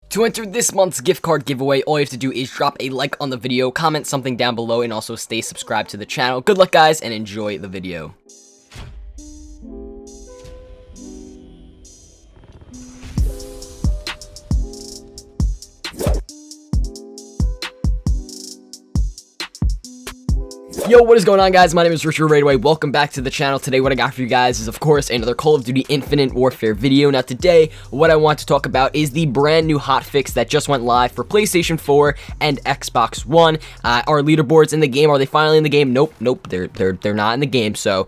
To enter this month's gift card giveaway, all you have to do is drop a like on the video, comment something down below, and also stay subscribed to the channel. Good luck, guys, and enjoy the video. Yo, what is going on, guys? My name is RaidAway. Welcome back to the channel. Today, what I got for you guys is, of course, another Call of Duty Infinite Warfare video. Now, today, what I want to talk about is the brand new hotfix that just went live for PlayStation 4 and Xbox One. Are leaderboards in the game? Are they finally in the game? Nope, they're not in the game. So,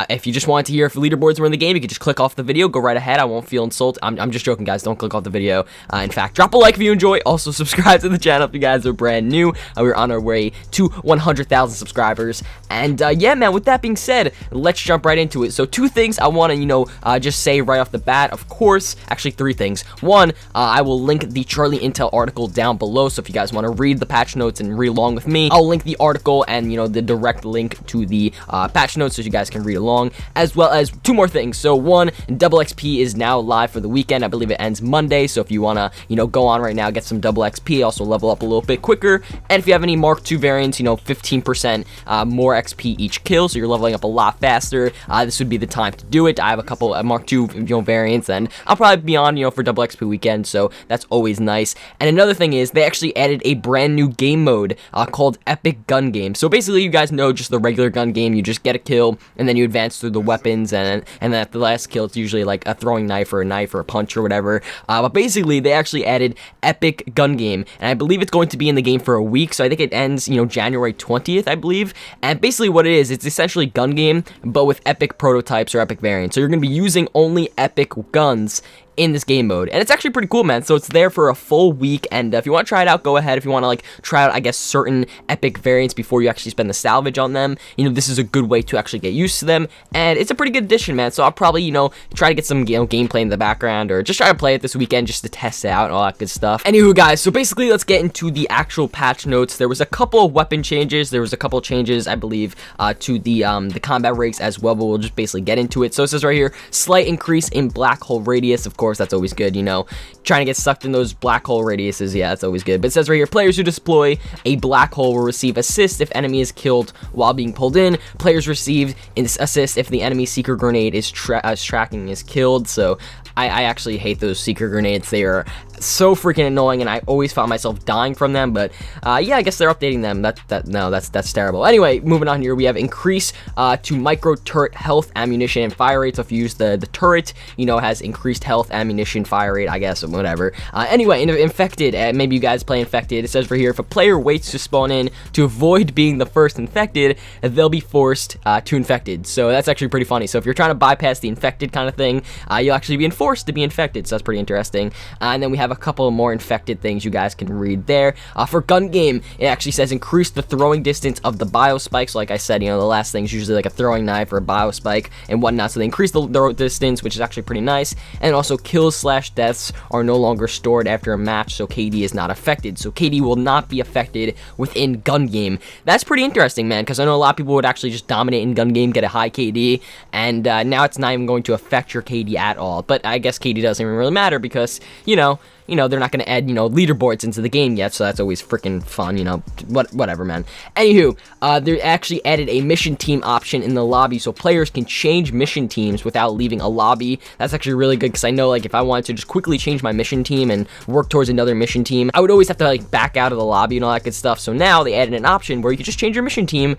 if you just wanted to hear if leaderboards were in the game, you could just click off the video. Go right ahead. I won't feel insulted. I'm just joking, guys. Don't click off the video. In fact, drop a like if you enjoy. Also, subscribe to the channel if you guys are brand new. We're on our way to 100,000 subscribers. And yeah, man, with that being said, let's jump right into it. So two things I want to, just say right off the bat. Of course, actually three things. One, I will link the Charlie Intel article down below. So if you guys want to read the patch notes and read along with me, I'll link the article and, the direct link to the patch notes so you guys can read along, as well as two more things. So one, Double XP is now live for the weekend. I believe it ends Monday. So if you want to, go on right now, get some Double XP, also level up a little bit quicker. And if you have any Mark II variants, 15% more XP each kill, so you're leveling up a lot faster. This would be the time to do it. I have a couple Mark II variants, and I'll probably be on for Double XP weekend, so that's always nice. And another thing is they actually added a brand new game mode called Epic Gun Game. So basically, you guys know just the regular gun game. You just get a kill, and then you advance through the weapons, and then at the last kill, it's usually like a throwing knife or a punch or whatever. But basically, they actually added Epic Gun Game, and I believe it's going to be in the game for a week. So I think it ends January 20th, I believe. And basically what it is, it's essentially gun game, but with epic prototypes or epic variants. So you're going to be using only epic guns in this game mode, and it's actually pretty cool, man. So it's there for a full week, and if you want to try it out, go ahead. If you want to try out, I guess, certain epic variants before you actually spend the salvage on them, this is a good way to actually get used to them, and it's a pretty good addition, man. So I'll probably try to get some gameplay in the background, or just try to play it this weekend just to test it out and all that good stuff. Anywho, guys, so basically let's get into the actual patch notes. There was a couple of weapon changes. There was a couple of changes, I believe, to the combat rigs as well, but we'll just basically get into it. So it says right here, slight increase in black hole radius. Of course, that's always good, trying to get sucked in those black hole radiuses. Yeah, that's always good. But it says right here, players who deploy a black hole will receive assist if enemy is killed while being pulled in. Players receive assist if the enemy seeker grenade is tracking is killed. So I actually hate those seeker grenades. They are so freaking annoying, and I always found myself dying from them. But yeah, I guess they're updating them. That's terrible. Anyway, moving on here, we have increase to micro turret health, ammunition, and fire rate. So if you use the turret, has increased health, ammunition, fire rate, I guess, whatever. Anyway, infected, maybe you guys play infected. It says right here, if a player waits to spawn in to avoid being the first infected, they'll be forced to infected. So that's actually pretty funny. So if you're trying to bypass the infected kind of thing, you'll actually be forced to be infected. So that's pretty interesting. And then we have a couple of more infected things you guys can read there. For gun game, it actually says increase the throwing distance of the bio spike. So like I said, the last thing is usually like a throwing knife or a bio spike and whatnot. So they increase the distance, which is actually pretty nice. And also kills/deaths are no longer stored after a match, so KD is not affected. So KD will not be affected within gun game. That's pretty interesting, man, because I know a lot of people would actually just dominate in gun game, get a high KD, and now it's not even going to affect your KD at all. But I guess KD doesn't even really matter because, they're not going to add, leaderboards into the game yet, so that's always freaking fun, whatever, man. Anywho, they actually added a mission team option in the lobby, so players can change mission teams without leaving a lobby. That's actually really good, because I know, if I wanted to just quickly change my mission team and work towards another mission team, I would always have to, back out of the lobby and all that good stuff. So now they added an option where you can just change your mission team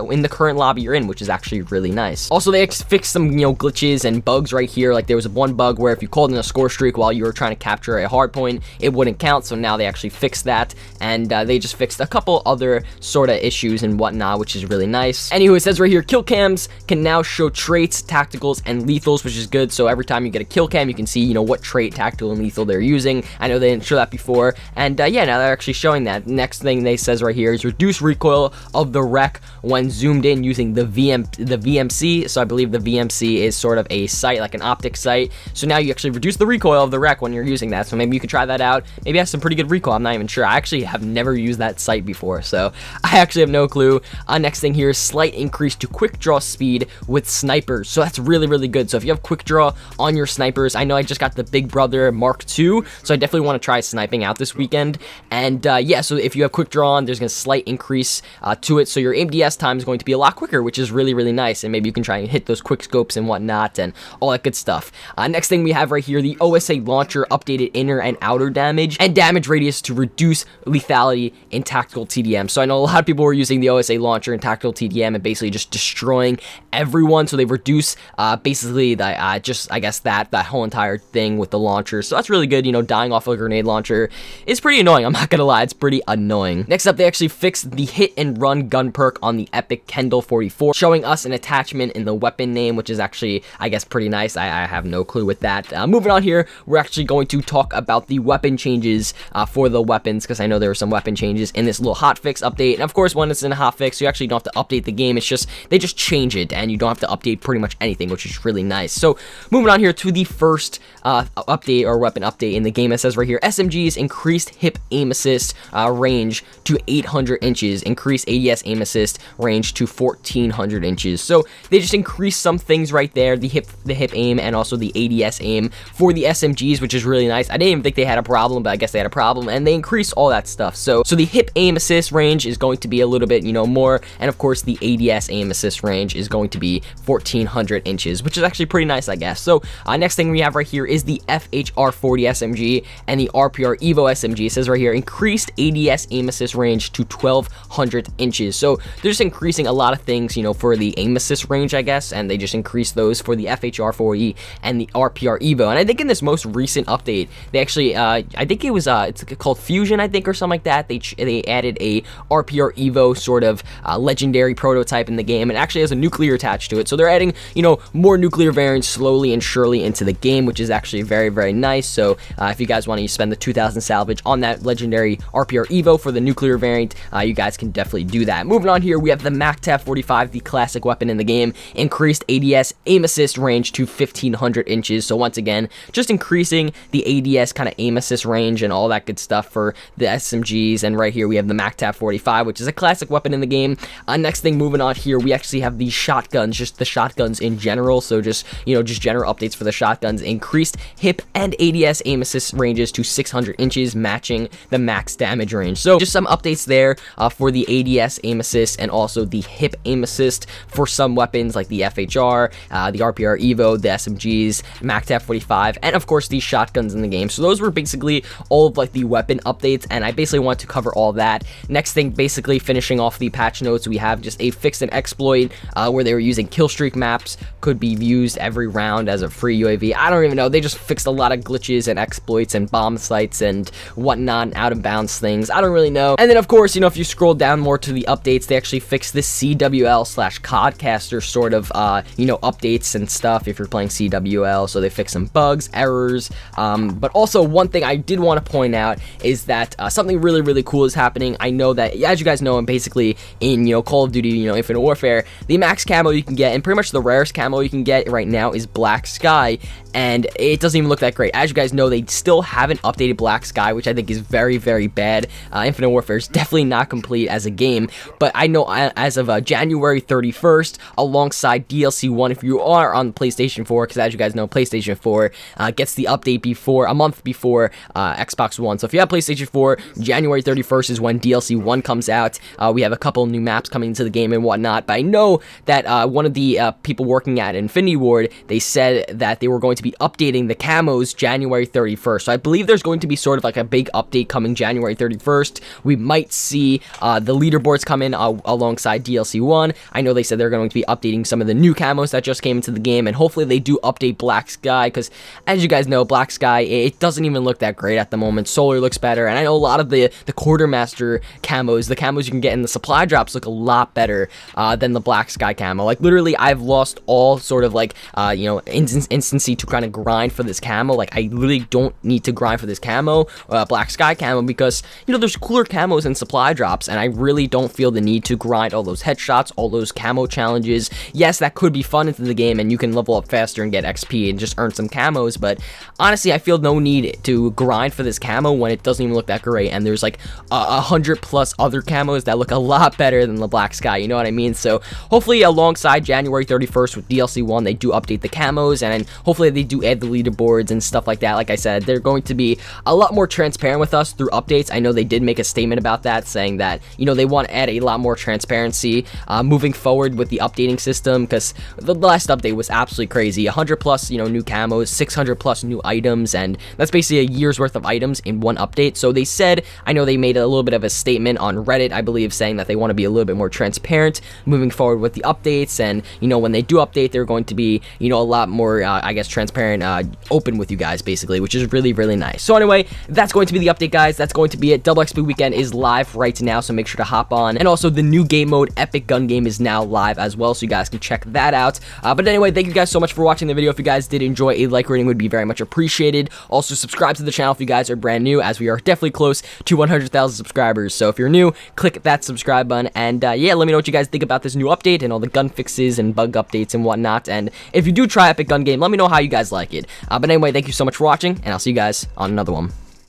in the current lobby you're in, which is actually really nice. Also, they fixed some, glitches and bugs right here. There was one bug where if you called in a score streak while you were trying to capture a hard point, it wouldn't count. So now they actually fixed that, and they just fixed a couple other sort of issues and whatnot, which is really nice. Anywho, it says right here, kill cams can now show traits, tacticals, and lethals, which is good. So every time you get a kill cam, you can see, what trait, tactical, and lethal they're using. I know they didn't show that before, and yeah, now they're actually showing that. Next thing they says right here is reduce recoil of the wreck when zoomed in using the VMC. So I believe the VMC is sort of a sight, like an optic sight. So now you actually reduce the recoil of the wreck when you're using that. So maybe maybe you could try that out. Maybe it has some pretty good recoil. I'm not even sure. I actually have never used that sight before, so I actually have no clue. Next thing here is slight increase to quick draw speed with snipers. So that's really, really good. So if you have quick draw on your snipers, I know I just got the Big Brother Mark II, so I definitely want to try sniping out this weekend. And yeah, so if you have quick draw on, there's going to slight increase to it, so your aim DS time is going to be a lot quicker, which is really, really nice. And maybe you can try and hit those quick scopes and whatnot and all that good stuff. Next thing we have right here, the OSA launcher updated inner and outer damage and damage radius to reduce lethality in tactical TDM. So I know a lot of people were using the OSA launcher in tactical TDM and basically just destroying everyone. So they reduce basically the just, I guess, that whole entire thing with the launcher. So that's really good. You know, dying off a grenade launcher is pretty annoying. I'm not gonna lie, it's pretty annoying. Next up, they actually fixed the hit and run gun perk on the Epic Kendall 44, showing us an attachment in the weapon name, which is actually, I guess, pretty nice. I have no clue with that. Moving on here, we're actually going to talk about the weapon changes for the weapons, because I know there were some weapon changes in this little hotfix update. And of course, when it's in a hotfix, you actually don't have to update the game. It's just, they just change it, and you don't have to update pretty much anything, which is really nice. So moving on here to the first update or weapon update in the game, it says right here, SMG's increased hip aim assist range to 800 inches, increased ADS aim assist range to 1400 inches. So they just increased some things right there, the hip aim and also the ADS aim for the SMGs, which is really nice. I didn't even think they had a problem, but I guess they had a problem, and they increased all that stuff. So the hip aim assist range is going to be a little bit, you know, more, and of course the ADS aim assist range is going to be 1400 inches, which is actually pretty nice, I guess. So next thing we have right here is the FHR40 SMG and the RPR Evo SMG. It says right here, increased ADS aim assist range to 1200 inches. So they're just increasing a lot of things, you know, for the aim assist range, I guess, and they just increased those for the FHR40 and the RPR Evo. And I think in this most recent update, they actually, I think it was, it's called Fusion, I think, or something like that. They added a RPR Evo sort of legendary prototype in the game, and actually has a nuclear attached to it. So they're adding, you know, more nuclear variants slowly and surely into the game, which is actually very, very nice. So if you guys want to spend the 2000 salvage on that legendary RPR Evo for the nuclear variant, you guys can definitely do that. Moving on here, we have the MACTAV 45, the classic weapon in the game, increased ADS aim assist range to 1500 inches. So once again, just increasing the ADS kind of aim assist range and all that good stuff for the SMGs. And right here we have the MACTAV 45, which is a classic weapon in the game. Next thing, moving on here, we actually have the shotguns, just the shotguns in general. So just, you know, just general updates for the shotguns. Increased hip and ADS aim assist ranges to 600 inches, matching the max damage range. So just some updates there for the ADS aim assist and also the hip aim assist for some weapons like the FHR, the RPR Evo, the SMGs, MACTAV 45, and of course these shotguns in the game. So those were basically all of like the weapon updates, and I basically want to cover all that. Next thing, basically finishing off the patch notes, we have just a fixed an exploit where they were using kill streak maps, could be used every round as a free UAV. I don't even know. They just fixed a lot of glitches and exploits and bomb sites and whatnot, and out of bounds things. I don't really know. And then of course, you know, if you scroll down more to the updates, they actually fixed this CWL/Codcaster sort of you know, updates and stuff if you're playing CWL. So they fixed some bugs, errors, but also one thing I did want to point out is that something really, really cool is happening. I know that, as you guys know, I'm basically in, you know, Call of Duty, you know, Infinite Warfare, the max camo you can get, and pretty much the rarest camo you can get right now is Black Sky, and it doesn't even look that great. As you guys know, they still haven't updated Black Sky, which I think is very, very bad. Infinite Warfare is definitely not complete as a game, but I know as of January 31st, alongside DLC 1, if you are on PlayStation 4, because as you guys know, PlayStation 4 gets the update before, a month before Xbox One. So if you have PlayStation 4, January 31st is when DLC 1 comes out. We have a couple new maps coming into the game and whatnot, but I know that one of the people working at Infinity Ward, they said that they were going to be updating the camos January 31st. So I believe there's going to be sort of like a big update coming January 31st. We might see the leaderboards come in alongside DLC 1. I know they said they're going to be updating some of the new camos that just came into the game, and hopefully they do update Black Sky, because as you guys know, Black Sky, it doesn't even look that great at the moment. Solar looks better, and I know a lot of the Quartermaster camos, the camos you can get in the supply drops, look a lot better than the Black Sky camo. Like literally, I've lost all sort of like you know, instancy to kind of grind for this camo. Like, I literally don't need to grind for this camo, black sky camo, because, you know, there's cooler camos and supply drops, and I really don't feel the need to grind all those headshots, all those camo challenges. Yes, that could be fun into the game, and you can level up faster and get XP and just earn some camos, but honestly, I feel no need to grind for this camo when it doesn't even look that great, and there's like 100 plus other camos that look a lot better than the black sky, you know what I mean? So hopefully alongside January 31st with DLC 1, they do update the camos, and hopefully they do add the leaderboards and stuff like that. Like I said, they're going to be a lot more transparent with us through updates. I know they did make a statement about that, saying that, you know, they want to add a lot more transparency moving forward with the updating system, because the last update was absolutely crazy. 100 plus, you know, new camos, 600 plus new items, and that's basically a year's worth of items in one update. So they said, I know they made a little bit of a statement on Reddit, I believe, saying that they want to be a little bit more transparent moving forward with the updates, and, you know, when they do update, they're going to be, you know, a lot more, I guess, transparent, open with you guys, basically, which is really, really nice. So anyway, that's going to be the update, guys. That's going to be it. Double XP Weekend is live right now, so make sure to hop on. And also, the new game mode Epic Gun Game is now live as well, so you guys can check that out. But anyway, thank you guys so much for watching the video. If you guys did enjoy, a like rating would be very much appreciated. Also, subscribe to the channel if you guys are brand new, as we are definitely close to 100,000 subscribers. So if you're new, click that subscribe button, and yeah, let me know what you guys think about this new update and all the gun fixes and bug updates and whatnot. And if you do try Epic Gun Game, let me know how you guys like it. But anyway, thank you so much for watching, and I'll see you guys on another one.